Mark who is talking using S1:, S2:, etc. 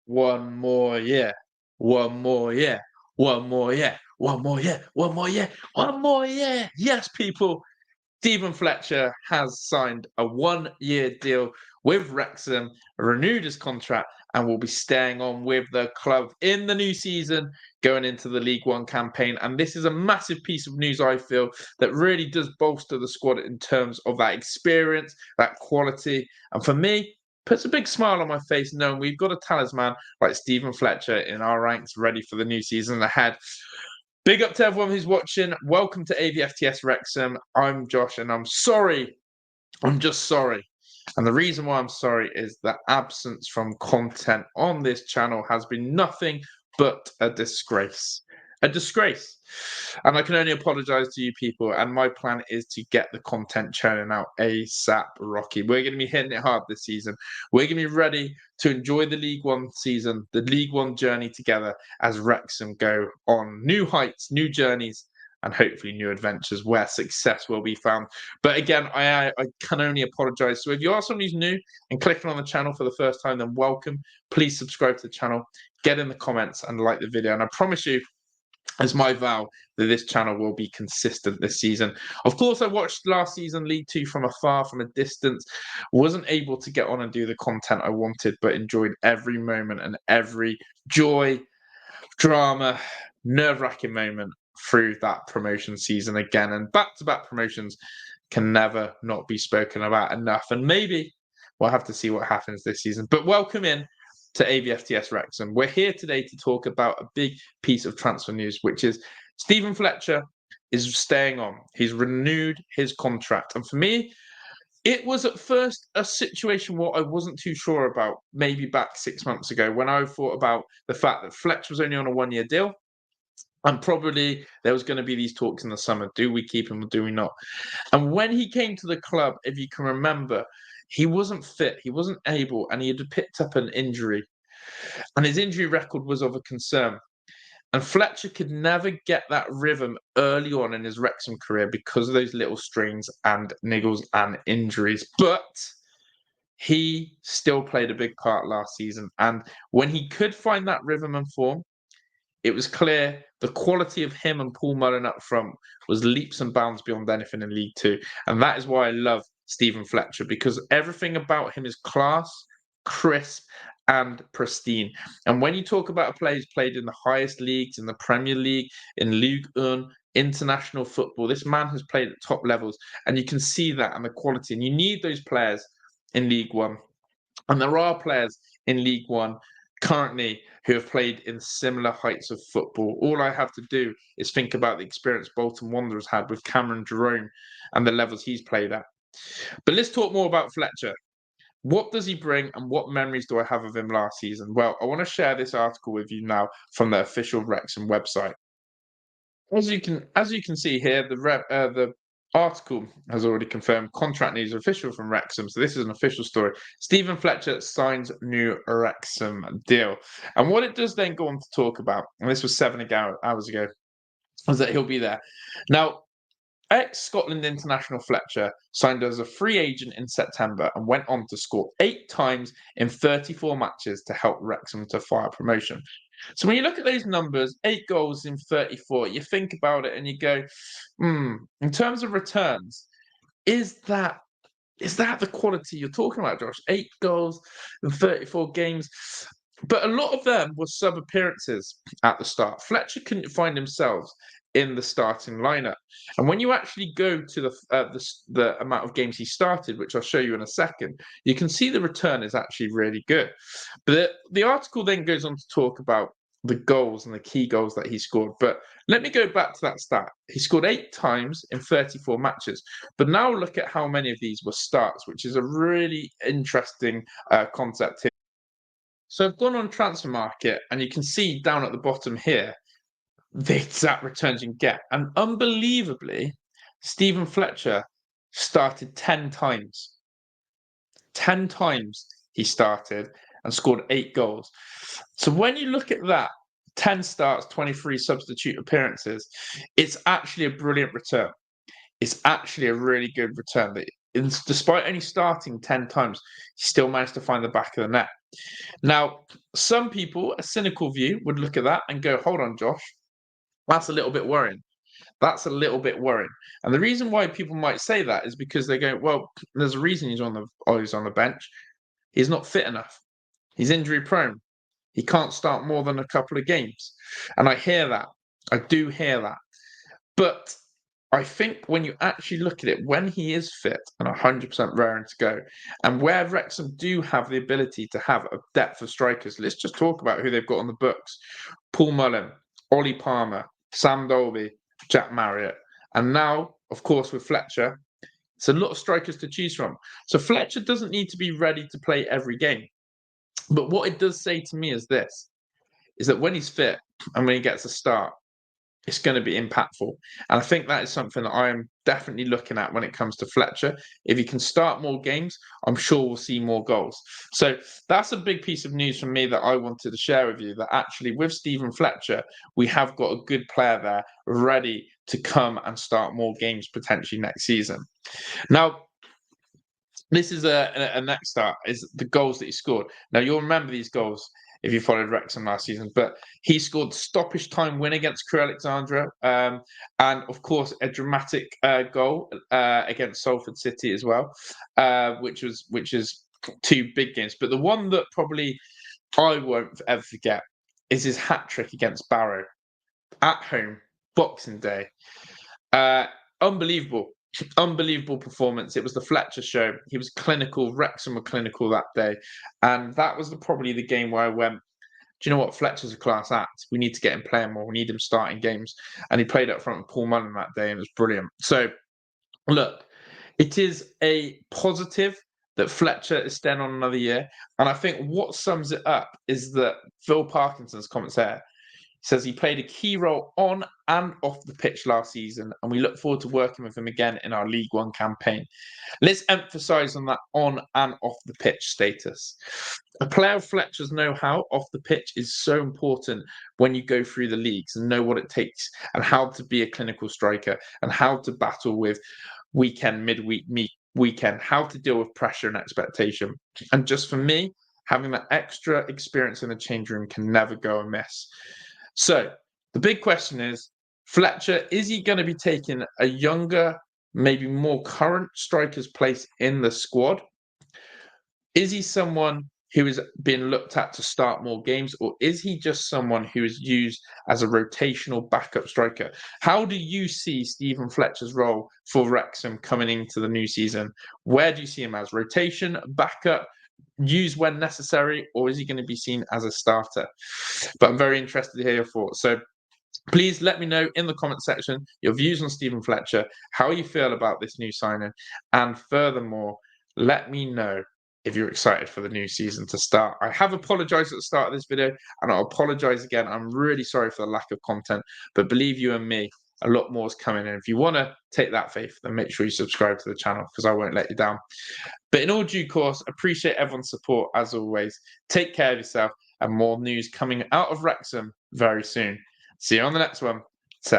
S1: One more year. One more year. One more year. One more year. One more year. One more year. Yes, people. Stephen Fletcher has signed a 1-year deal with Wrexham, renewed his contract, and will be staying on with the club in the new season, going into the League One campaign. And this is a massive piece of news, I feel, that really does bolster the squad in terms of that experience, that quality. And for me, puts a big smile on my face knowing we've got a talisman like Stephen Fletcher in our ranks ready for the new season ahead. Big up to everyone who's watching. Welcome to AVFTS Wrexham. I'm Josh and I'm sorry. I'm just sorry. And the reason why I'm sorry is the absence from content on this channel has been nothing but a disgrace. A disgrace. And I can only apologize to you people. And my plan is to get the content churning out ASAP, Rocky. We're going to be hitting it hard this season. We're going to be ready to enjoy the League One season, the League One journey together as Wrexham go on new heights, new journeys, and hopefully new adventures where success will be found. But again, I can only apologize. So if you are someone who's new and clicking on the channel for the first time, then welcome. Please subscribe to the channel, get in the comments and like the video. And I promise you, as my vow, that this channel will be consistent this season. Of course, I watched last season League Two from afar, from a distance. Wasn't able to get on and do the content I wanted, but enjoyed every moment and every joy, drama, nerve-wracking moment through that promotion season again. And back-to-back promotions can never not be spoken about enough. And maybe we'll have to see what happens this season. But welcome in to AVFTS Wrexham. We're here today to talk about a big piece of transfer news, which is Stephen Fletcher is staying on. He's renewed his contract. And for me, it was at first a situation what I wasn't too sure about, maybe back 6 months ago, when I thought about the fact that Fletcher was only on a 1-year deal. And probably there was going to be these talks in the summer. Do we keep him or do we not? And when he came to the club, if you can remember, he wasn't fit, he wasn't able, and he had picked up an injury. And his injury record was of a concern. And Fletcher could never get that rhythm early on in his Wrexham career because of those little strains and niggles and injuries. But he still played a big part last season. And when he could find that rhythm and form, it was clear the quality of him and Paul Mullen up front was leaps and bounds beyond anything in League Two. And that is why I love Stephen Fletcher, because everything about him is class, crisp, and pristine. And when you talk about a player who's played in the highest leagues, in the Premier League, in Ligue 1, international football, this man has played at top levels. And you can see that and the quality. And you need those players in League One. And there are players in League One currently who have played in similar heights of football. All I have to do is think about the experience Bolton Wanderers had with Cameron Jerome and the levels he's played at. But let's talk more about Fletcher. What does he bring and what memories do I have of him last season? Well, I want to share this article with you now from the official Wrexham website. As you can see here, the article has already confirmed contract news official from Wrexham. So this is an official story. Stephen Fletcher signs new Wrexham deal. And what it does then go on to talk about, and this was 7 hours ago, was that he'll be there. Now, ex-Scotland international Fletcher signed as a free agent in September and went on to score 8 times in 34 matches to help Wrexham to fire promotion. So when you look at those numbers, 8 goals in 34, you think about it and you go, in terms of returns, is that the quality you're talking about, Josh? 8 goals in 34 games. But a lot of them were sub appearances at the start. Fletcher couldn't find himself in the starting lineup. And when you actually go to the amount of games he started, which I'll show you in a second, you can see the return is actually really good. But the article then goes on to talk about the goals and the key goals that he scored. But let me go back to that stat. He scored 8 times in 34 matches. But now look at how many of these were starts, which is a really interesting concept here. So I've gone on Transfer Market, and you can see down at the bottom here the exact returns you can get. And unbelievably, Stephen Fletcher started 10 times. 10 times he started and scored 8 goals. So when you look at that, 10 starts, 23 substitute appearances, it's actually a brilliant return. It's actually a really good return. Despite only starting 10 times, he still managed to find the back of the net. Now, some people, a cynical view, would look at that and go, hold on, Josh, that's a little bit worrying. That's a little bit worrying. And the reason why people might say that is because they go, well, there's a reason he's on the bench. He's not fit enough. He's injury prone. He can't start more than a couple of games. And I hear that. I do hear that. But I think when you actually look at it, when he is fit and 100% raring to go, and where Wrexham do have the ability to have a depth of strikers, let's just talk about who they've got on the books. Paul Mullen, Ollie Palmer, Sam Dolby, Jack Marriott. And now, of course, with Fletcher, it's a lot of strikers to choose from. So Fletcher doesn't need to be ready to play every game. But what it does say to me is this, is that when he's fit and when he gets a start, it's going to be impactful. And I think that is something that I am definitely looking at when it comes to Fletcher. If he can start more games, I'm sure we'll see more goals. So that's a big piece of news from me that I wanted to share with you, that actually with Stephen Fletcher, we have got a good player there ready to come and start more games potentially next season. Now, this is a next start, is the goals that he scored. Now, you'll remember these goals if you followed Wrexham last season, but he scored stoppage time win against Crewe Alexandra, and of course a dramatic goal against Salford City as well, which is two big games. But the one that probably I won't ever forget is his hat-trick against Barrow at home, Boxing Day. Unbelievable performance. It was the Fletcher show. He was clinical. Wrexham were clinical that day. And that was probably the game where I went, do you know what? Fletcher's a class act. We need to get him playing more. We need him starting games. And he played up front with Paul Mullen that day, and it was brilliant. So, look, it is a positive that Fletcher is staying on another year. And I think what sums it up is that Phil Parkinson's comments there says he played a key role on and off the pitch last season, and we look forward to working with him again in our League One campaign. Let's emphasise on that on and off the pitch status. A player of Fletcher's know-how off the pitch is so important when you go through the leagues and know what it takes and how to be a clinical striker and how to battle with weekend, midweek, weekend, how to deal with pressure and expectation. And just for me, having that extra experience in the change room can never go amiss. So the big question is, Fletcher, is he going to be taking a younger, maybe more current striker's place in the squad? Is he someone who is being looked at to start more games, or is he just someone who is used as a rotational backup striker? How do you see Stephen Fletcher's role for Wrexham coming into the new season? Where do you see him as? Rotation, backup, used when necessary, or is he going to be seen as a starter? But I'm very interested to hear your thoughts. So please let me know in the comment section your views on Stephen Fletcher, how you feel about this new signing, and furthermore, let me know if you're excited for the new season to start. I have apologized at the start of this video, and I'll apologize again. I'm really sorry for the lack of content, but believe you and me, a lot more is coming in. If you want to take that faith, then make sure you subscribe to the channel, because I won't let you down. But in all due course, appreciate everyone's support as always. Take care of yourself, and more news coming out of Wrexham very soon. See you on the next one. Ta